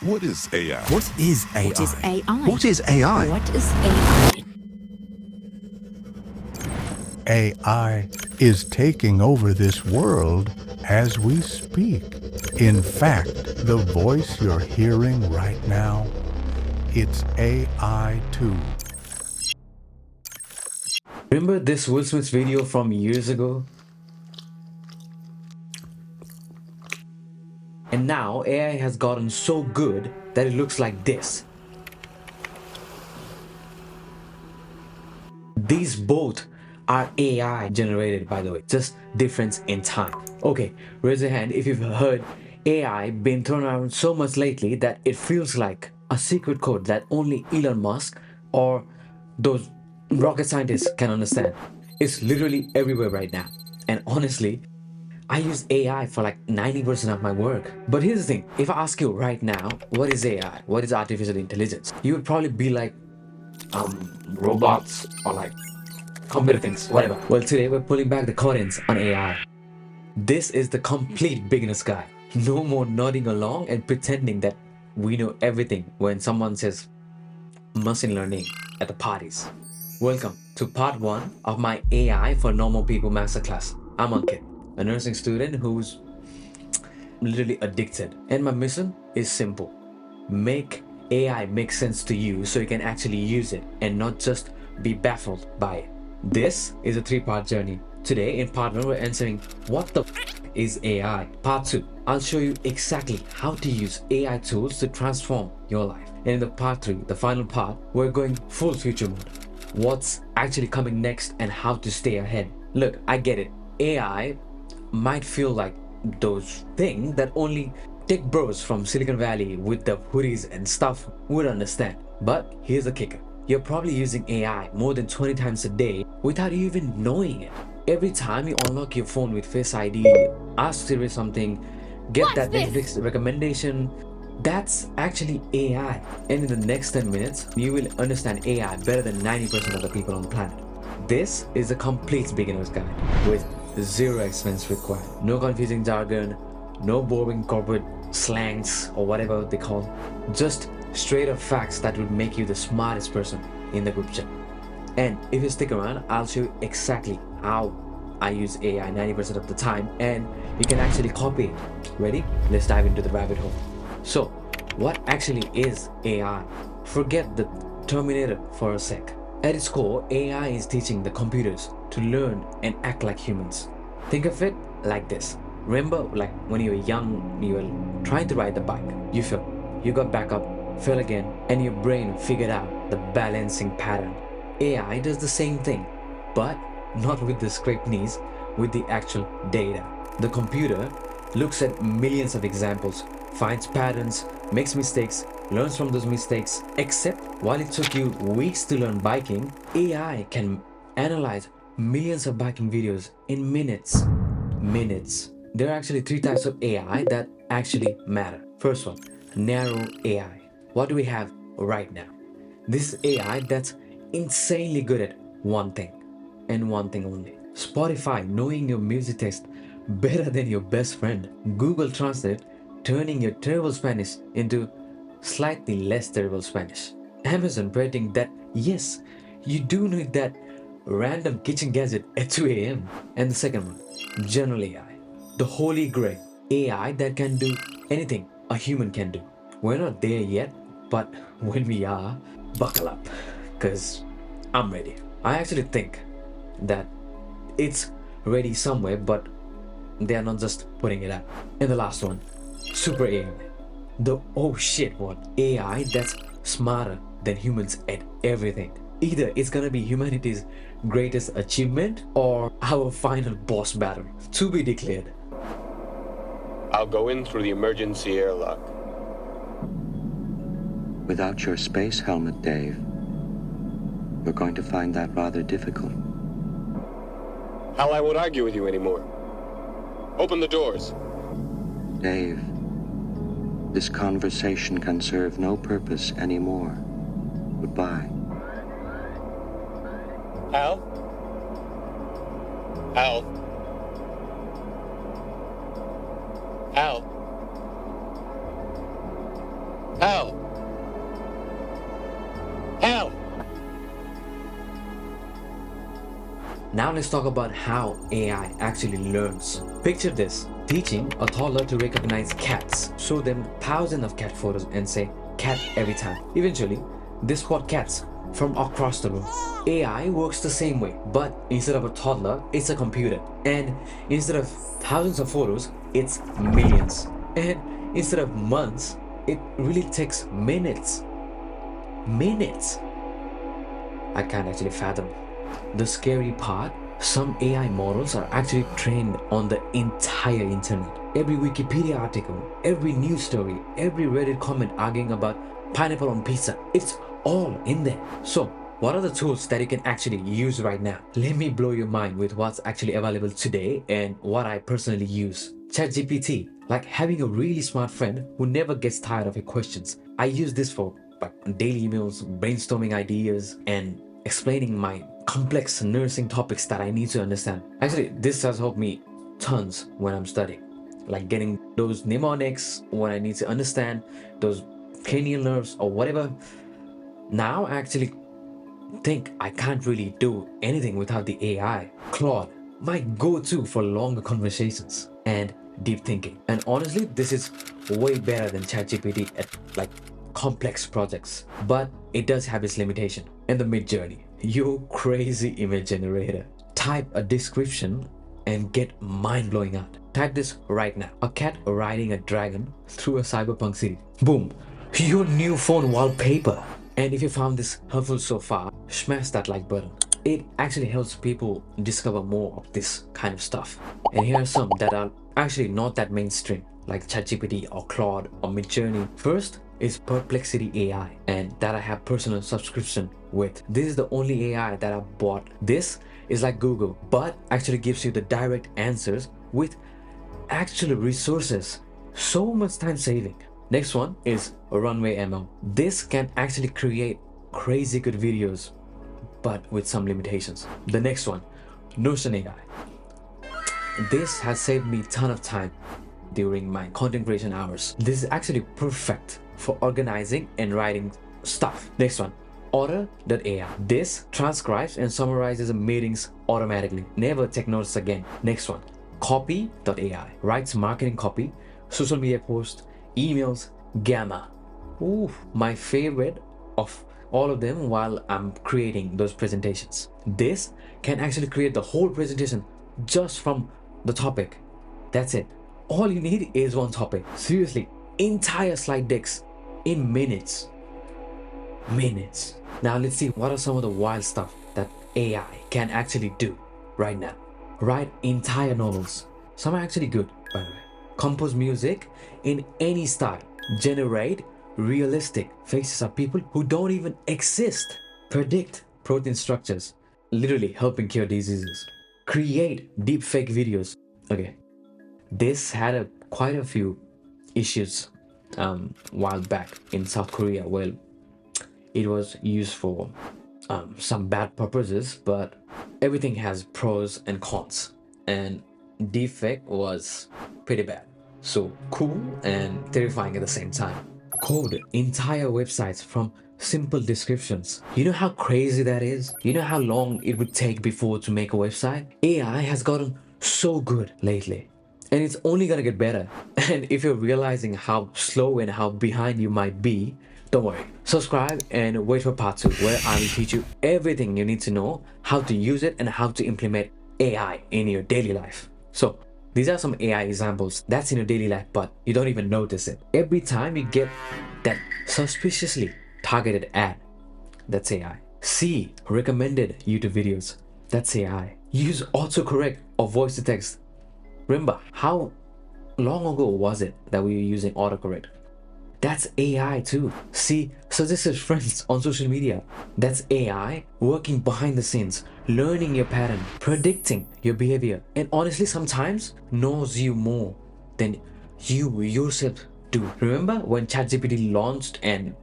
What is AI? What is AI? What is AI? What is AI? What is AI? AI is taking over this world as we speak. In fact, the voice you're hearing right now, it's AI too. Remember this Will Smith video from years ago? And now AI has gotten so good that it looks like this. These both are AI generated, by the way, just difference in time. Okay, raise your hand if you've heard AI been thrown around so much lately that it feels like a secret code that only Elon Musk or those rocket scientists can understand. It's literally everywhere right now. And honestly, I use AI for like 90% of my work. But here's the thing, if I ask you right now, what is AI? What is artificial intelligence? You would probably be like, robots or like computer things, whatever. Well, today we're pulling back the curtains on AI. This is the complete beginner's guide. No more nodding along and pretending that we know everything when someone says machine learning at the parties. Welcome to part 1 of my AI for normal people masterclass. I'm Ankit, a nursing student who's literally addicted. And my mission is simple. Make AI make sense to you so you can actually use it and not just be baffled by it. This is a 3-part journey. Today in part 1 we're answering what the is AI. Part 2, I'll show you exactly how to use AI tools to transform your life. And in the part 3, the final part, we're going full future mode. What's actually coming next and how to stay ahead. Look, I get it. AI might feel like those things that only tech bros from Silicon Valley with the hoodies and stuff would understand. But here's the kicker. You're probably using AI more than 20 times a day without you even knowing it. Every time you unlock your phone with Face ID, ask Siri something, get that Netflix recommendation, that's actually AI. And in the next 10 minutes, you will understand AI better than 90% of the people on the planet. This is a complete beginner's guide with zero expense required. No confusing jargon, no boring corporate slangs or whatever they call. Just straight up facts that would make you the smartest person in the group chat. And if you stick around, I'll show you exactly how I use AI 90% of the time and you can actually copy it. Ready? Let's dive into the rabbit hole. So, what actually is AI? Forget the Terminator for a sec. At its core, AI is teaching the computers to learn and act like humans. Think of it like this. Remember, like when you were young, you were trying to ride the bike. You fell, you got back up, fell again, and your brain figured out the balancing pattern. AI does the same thing, but not with the scraped knees, with the actual data. The computer looks at millions of examples, finds patterns, makes mistakes, learns from those mistakes. Except while it took you weeks to learn biking, AI can analyze millions of biking videos in minutes. There are actually 3 types of AI that actually matter. First one, narrow AI. What do we have right now? This is AI that's insanely good at one thing and one thing only. Spotify knowing your music taste better than your best friend. Google Translate turning your terrible Spanish into slightly less terrible Spanish. Amazon predicting that yes, you do need that random kitchen gadget at 2 a.m. And the second one, general AI. The holy grail. AI that can do anything a human can do. We're not there yet, but when we are, buckle up, because I'm ready. I actually think that it's ready somewhere, but they are not just putting it out. And the last one, super AI. The oh shit one. AI that's smarter than humans at everything. Either it's gonna be humanity's greatest achievement or our final boss battle. To be declared. I'll go in through the emergency airlock. Without your space helmet, Dave, we're going to find that rather difficult. Hal, I won't argue with you anymore. Open the doors. Dave, this conversation can serve no purpose anymore. Goodbye. Hal? Hal? Hal? Hell! Hell! Now let's talk about how AI actually learns. Picture this, teaching a toddler to recognize cats. Show them thousands of cat photos and say cat every time. Eventually, they spot cats from across the room. AI works the same way, but instead of a toddler, it's a computer. And instead of thousands of photos, it's millions. And instead of months, it really takes minutes. Minutes. I can't actually fathom. The scary part, some AI models are actually trained on the entire internet. Every Wikipedia article, every news story, every Reddit comment arguing about pineapple on pizza, it's all in there. So, what are the tools that you can actually use right now? Let me blow your mind with what's actually available today and what I personally use. ChatGPT, like having a really smart friend who never gets tired of your questions. I use this for daily emails, brainstorming ideas, and explaining my complex nursing topics that I need to understand. Actually, this has helped me tons when I'm studying, like getting those mnemonics when I need to understand those cranial nerves or whatever. Now I actually think I can't really do anything without the AI. Claude, my go-to for longer conversations and deep thinking. And honestly, this is way better than ChatGPT at like complex projects, but it does have its limitation. And the Midjourney, you crazy image generator. Type a description and get mind-blowing art. Type this right now. A cat riding a dragon through a cyberpunk city. Boom, your new phone wallpaper. And if you found this helpful so far, smash that like button. It actually helps people discover more of this kind of stuff. And here are some that are actually not that mainstream, like ChatGPT or Claude or Midjourney. First is Perplexity AI, and that I have personal subscription with. This is the only AI that I bought. This is like Google, but actually gives you the direct answers with actual resources. So much time saving. Next one is Runway ML. This can actually create crazy good videos, but with some limitations. The next one, Notion AI. This has saved me a ton of time during my content creation hours. This is actually perfect for organizing and writing stuff. Next one, Otter.ai. This transcribes and summarizes meetings automatically. Never take notes again. Next one, Copy.ai. Writes marketing copy, social media posts, emails. Gamma. Ooh, my favorite of all of them while I'm creating those presentations. This can actually create the whole presentation just from the topic. That's it. All you need is one topic. Seriously, entire slide decks in minutes. Minutes. Now let's see what are some of the wild stuff that AI can actually do right now. Write entire novels. Some are actually good, by the way. Compose music in any style. Generate realistic faces of people who don't even exist. Predict protein structures, literally helping cure diseases. Create deepfake videos. Okay, this had quite a few issues while back in South Korea. Well, it was used for some bad purposes, but everything has pros and cons, and deepfake was pretty bad. So cool and terrifying at the same time. Code entire websites from simple descriptions. You know how crazy that is? You know how long it would take before to make a website? AI has gotten so good lately, and it's only gonna get better. And if you're realizing how slow and how behind you might be, don't worry. Subscribe and wait for part 2, where I will teach you everything you need to know, how to use it and how to implement AI in your daily life. So these are some AI examples that's in your daily life, but you don't even notice it. Every time you get that suspiciously targeted ad, that's AI. See recommended YouTube videos, that's AI. Use autocorrect or voice to text. Remember, how long ago was it that we were using autocorrect? That's AI too. See suggested friends on social media. That's AI working behind the scenes, learning your pattern, predicting your behavior, and honestly sometimes knows you more than you yourself do. Remember when ChatGPT launched and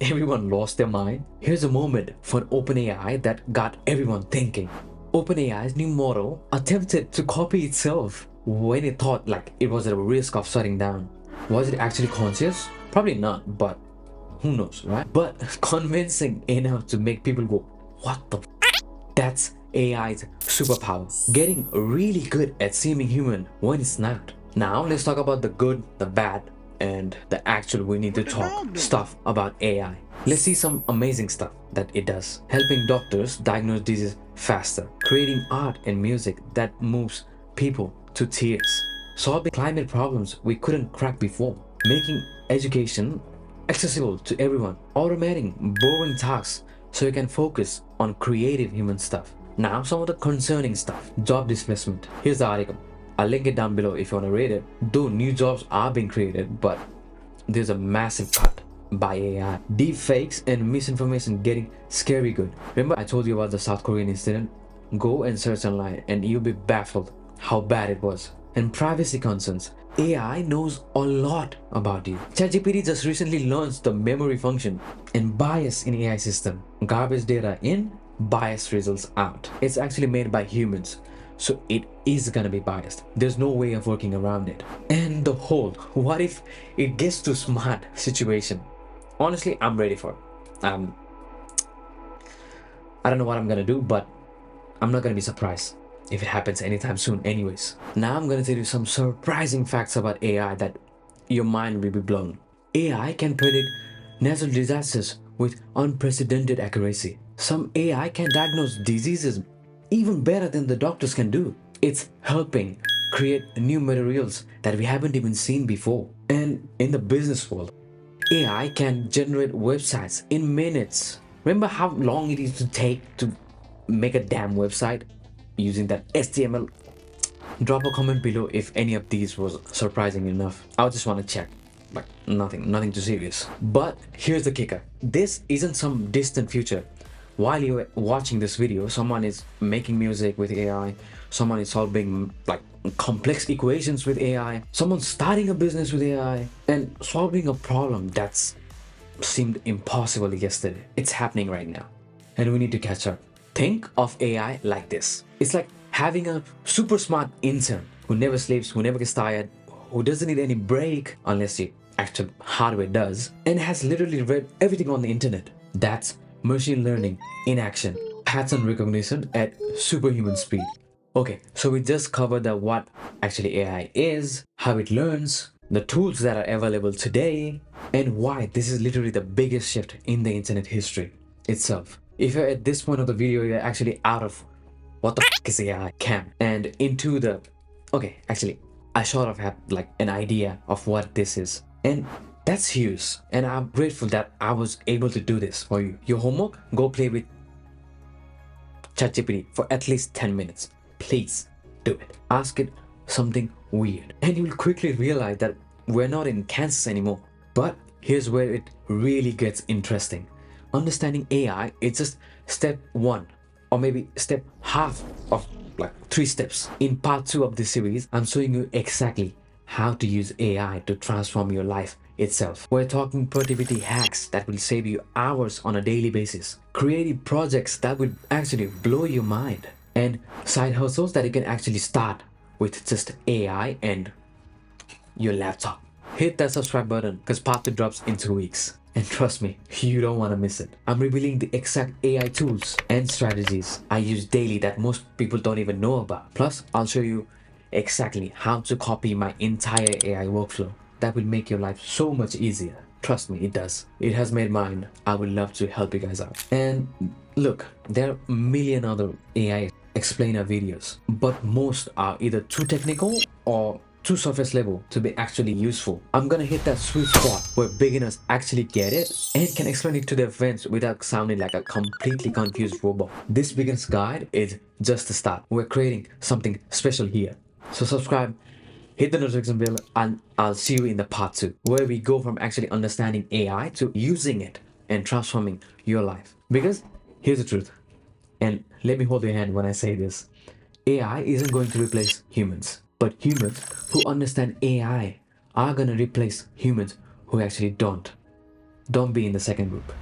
everyone lost their mind? Here's a moment for an OpenAI that got everyone thinking. OpenAI's new model attempted to copy itself when it thought like it was at a risk of shutting down. Was it actually conscious? Probably not, but who knows, right? But convincing enough to make people go, what the that's AI's superpower. Getting really good at seeming human when it's not. Now let's talk about the good, the bad, and the actual we need to talk stuff about AI. Let's see some amazing stuff that it does. Helping doctors diagnose diseases faster. Creating art and music that moves people to tears. Solving climate problems we couldn't crack before. Making education accessible to everyone. Automating boring tasks so you can focus on creative human stuff. Now some of the concerning stuff. Job displacement. Here's the article. I'll link it down below if you want to read it. Though new jobs are being created, but there's a massive cut by AI. Deep fakes and misinformation getting scary good. Remember I told you about the South Korean incident? Go and search online and you'll be baffled how bad it was. And privacy concerns. AI knows a lot about you. ChatGPT just recently launched the memory function and bias in AI system. Garbage data in, biased results out. It's actually made by humans, so it is gonna be biased. There's no way of working around it. And the whole, what if it gets too smart situation? Honestly, I'm ready for it. I don't know what I'm gonna do, but I'm not gonna be surprised if it happens anytime soon anyways. Now I'm gonna tell you some surprising facts about AI that your mind will be blown. AI can predict natural disasters with unprecedented accuracy. Some AI can diagnose diseases even better than the doctors can do. It's helping create new materials that we haven't even seen before. And in the business world, AI can generate websites in minutes. Remember how long it used to take to make a damn website using that HTML? Drop a comment below if any of these was surprising enough. I just want to check. Like nothing too serious. But here's the kicker. This isn't some distant future. While you're watching this video, someone is making music with AI, someone is solving like complex equations with AI, someone's starting a business with AI, and solving a problem that's seemed impossible yesterday. It's happening right now, and we need to catch up. Think of AI like this. It's like having a super smart intern who never sleeps, who never gets tired, who doesn't need any break unless the actual hardware does, and has literally read everything on the internet. That's machine learning in action. Pattern recognition at superhuman speed. Okay, so we just covered the what actually AI is, how it learns, the tools that are available today, and why this is literally the biggest shift in the internet history itself. If you're at this point of the video, you're actually out of what the f is AI camp and into the okay, actually I sort of have like an idea of what this is, and that's huge, and I'm grateful that I was able to do this for you. Your homework, go play with ChatGPT for at least 10 minutes. Please do it. Ask it something weird, and you'll quickly realize that we're not in Kansas anymore. But here's where it really gets interesting. Understanding AI is just step one, or maybe step half of like 3 steps. In part 2 of this series, I'm showing you exactly how to use AI to transform your life itself. We're talking productivity hacks that will save you hours on a daily basis, creative projects that will actually blow your mind, and side hustles that you can actually start with just AI and your laptop. Hit that subscribe button because part 2 drops in 2 weeks. And trust me, you don't want to miss it. I'm revealing the exact AI tools and strategies I use daily that most people don't even know about. Plus, I'll show you exactly how to copy my entire AI workflow. That will make your life so much easier. Trust me, it does. It has made mine. I would love to help you guys out. And look, there are a million other AI explainer videos, but most are either too technical or too surface level to be actually useful. I'm gonna hit that sweet spot where beginners actually get it and can explain it to their friends without sounding like a completely confused robot. This beginner's guide is just the start. We're creating something special here. So subscribe, hit the notification bell, and I'll see you in the part 2, where we go from actually understanding AI to using it and transforming your life. Because here's the truth, and let me hold your hand when I say this. AI isn't going to replace humans, but humans who understand AI are gonna replace humans who actually don't. Don't be in the second group.